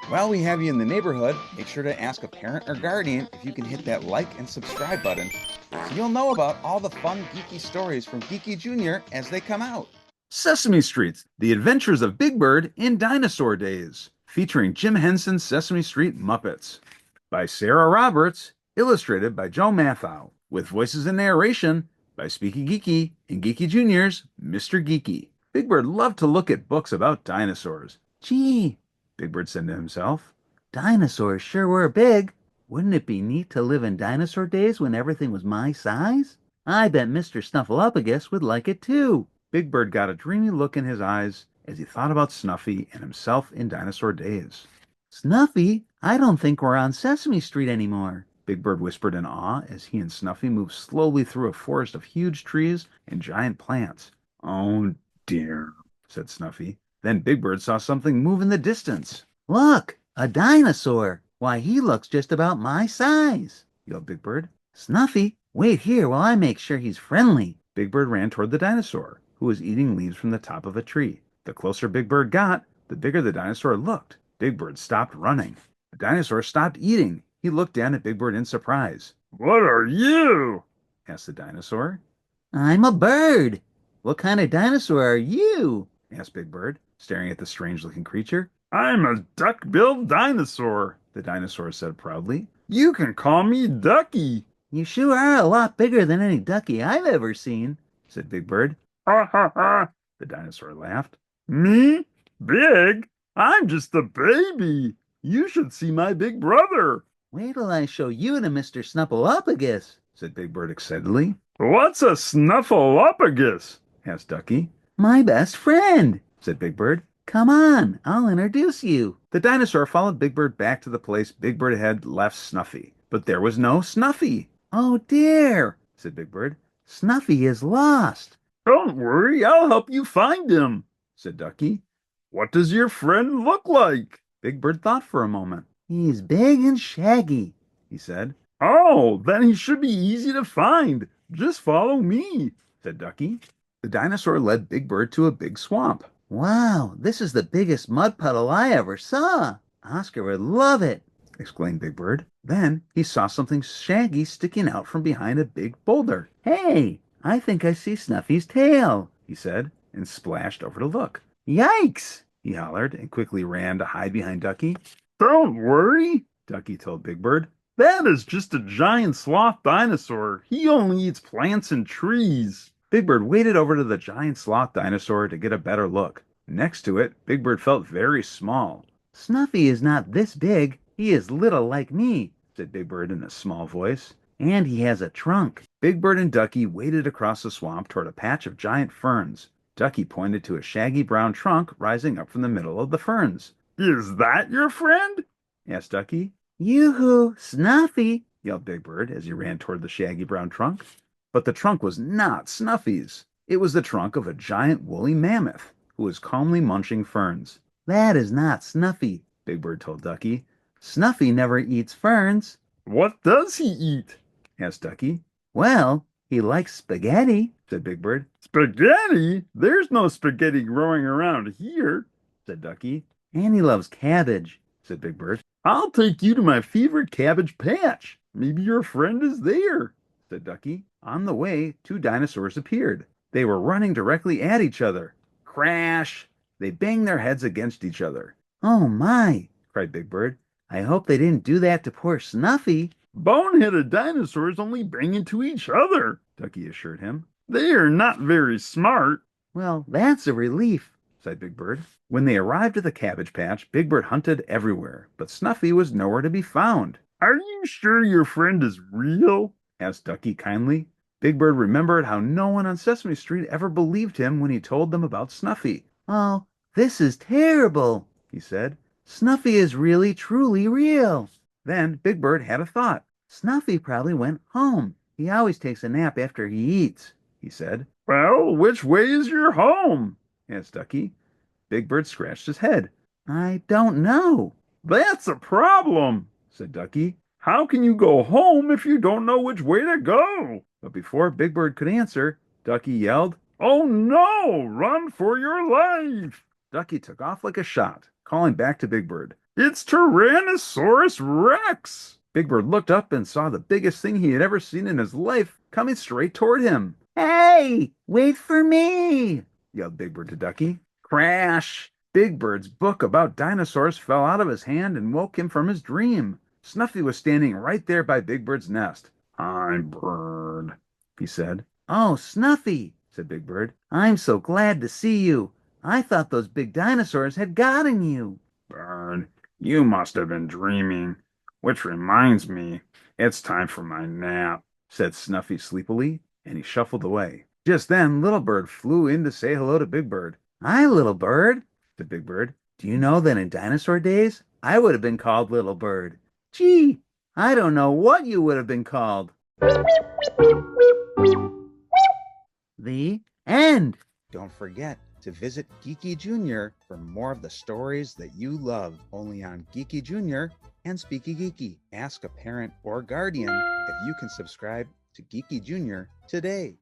While we have you in the neighborhood, make sure to ask a parent or guardian if you can hit that like and subscribe button so you'll know about all the fun, geeky stories from GeekyJr. as they come out. Sesame Street, The Adventures of Big Bird in Dinosaur Days, featuring Jim Henson's Sesame Street Muppets. By Sarah Roberts, illustrated by Joe Mathieu, with voices and narration by SpeekyGeeky and GeekyJr.'s Mr. Geeky. Big Bird loved to look at books about dinosaurs. Gee, Big Bird said to himself, dinosaurs sure were big. Wouldn't it be neat to live in dinosaur days when everything was my size? I bet Mr. Snuffleupagus would like it too. Big Bird got a dreamy look in his eyes as he thought about Snuffy and himself in dinosaur days. Snuffy, I don't think we're on Sesame Street anymore, Big Bird whispered in awe as he and Snuffy moved slowly through a forest of huge trees and giant plants. Oh dear, said Snuffy. Then Big Bird saw something move in the distance. Look, a dinosaur. Why, he looks just about my size, yelled Big Bird. Snuffy, wait here while I make sure he's friendly. Big Bird ran toward the dinosaur, who was eating leaves from the top of a tree. The closer Big Bird got, the bigger the dinosaur looked. Big Bird stopped running. The dinosaur stopped eating. He looked down at Big Bird in surprise. What are you? Asked the dinosaur. I'm a bird. What kind of dinosaur are you? Asked Big Bird, staring at the strange-looking creature. I'm a duck-billed dinosaur, the dinosaur said proudly. You can call me Duckie. You sure are a lot bigger than any ducky I've ever seen, said Big Bird. Ha ha ha, the dinosaur laughed. Me? Big? I'm just a baby. You should see my big brother. Wait till I show you to Mr. Snuffleupagus, said Big Bird excitedly. What's a Snuffleupagus? Asked Duckie. My best friend, said Big Bird. Come on, I'll introduce you. The dinosaur followed Big Bird back to the place Big Bird had left Snuffy, but there was no Snuffy. Oh dear, said Big Bird. Snuffy is lost. Don't worry, I'll help you find him, said Duckie. What does your friend look like? Big Bird thought for a moment. He's big and shaggy, he said. Oh, then he should be easy to find. Just follow me, said Duckie. The dinosaur led Big Bird to a big swamp. Wow, this is the biggest mud puddle I ever saw. Oscar would love it, exclaimed Big Bird. Then he saw something shaggy sticking out from behind a big boulder. Hey, I think I see Snuffy's tail, he said, and splashed over to look. Yikes, he hollered and quickly ran to hide behind Duckie. Don't worry, Duckie told Big Bird. That is just a giant sloth dinosaur. He only eats plants and trees. Big Bird waded over to the giant sloth dinosaur to get a better look. Next to it, Big Bird felt very small. Snuffy is not this big. He is little like me, said Big Bird in a small voice. And he has a trunk. Big Bird and Duckie waded across the swamp toward a patch of giant ferns. Duckie pointed to a shaggy brown trunk rising up from the middle of the ferns. Is that your friend? Asked Duckie. Yoo-hoo, Snuffy, yelled Big Bird as he ran toward the shaggy brown trunk. But the trunk was not Snuffy's. It was the trunk of a giant woolly mammoth who was calmly munching ferns. That is not Snuffy, Big Bird told Duckie. Snuffy never eats ferns. What does he eat? Asked Duckie. Well, he likes spaghetti, said Big Bird. Spaghetti? There's no spaghetti growing around here, said Duckie. And he loves cabbage, said Big Bird. I'll take you to my favorite cabbage patch. Maybe your friend is there, said Duckie. On the way, two dinosaurs appeared. They were running directly at each other. Crash! They banged their heads against each other. Oh my, cried Big Bird. I hope they didn't do that to poor Snuffy. Boneheaded dinosaurs only bang into each other, Duckie assured him. They are not very smart. Well, that's a relief, said Big Bird. When they arrived at the cabbage patch, Big Bird hunted everywhere, but Snuffy was nowhere to be found. Are you sure your friend is real? Asked Duckie kindly. Big Bird remembered how no one on Sesame Street ever believed him when he told them about Snuffy. Oh, this is terrible, he said. Snuffy is really, truly real. Then Big Bird had a thought. Snuffy probably went home. He always takes a nap after he eats, he said. Well, which way is your home? Asked Duckie. Big Bird scratched his head. I don't know. That's a problem, said Duckie. How can you go home if you don't know which way to go? But before Big Bird could answer, Duckie yelled, Oh no! Run for your life! Duckie took off like a shot, calling back to Big Bird. It's Tyrannosaurus Rex! Big Bird looked up and saw the biggest thing he had ever seen in his life coming straight toward him. Hey, wait for me! Yelled Big Bird to Duckie. Crash! Big Bird's book about dinosaurs fell out of his hand and woke him from his dream. Snuffy was standing right there by Big Bird's nest. "Hi, Bird," he said. "Oh, Snuffy," said Big Bird. "I'm so glad to see you. I thought those big dinosaurs had gotten you." "Bird, you must have been dreaming. Which reminds me, it's time for my nap," said Snuffy sleepily, and he shuffled away. Just then, Little Bird flew in to say hello to Big Bird. "Hi, Little Bird," said Big Bird. "Do you know that in dinosaur days, I would have been called Little Bird? Gee, I don't know what you would have been called." The end. Don't forget to visit GeekyJr for more of the stories that you love, only on GeekyJr and SpeekyGeeky. Ask a parent or guardian if you can subscribe to GeekyJr today.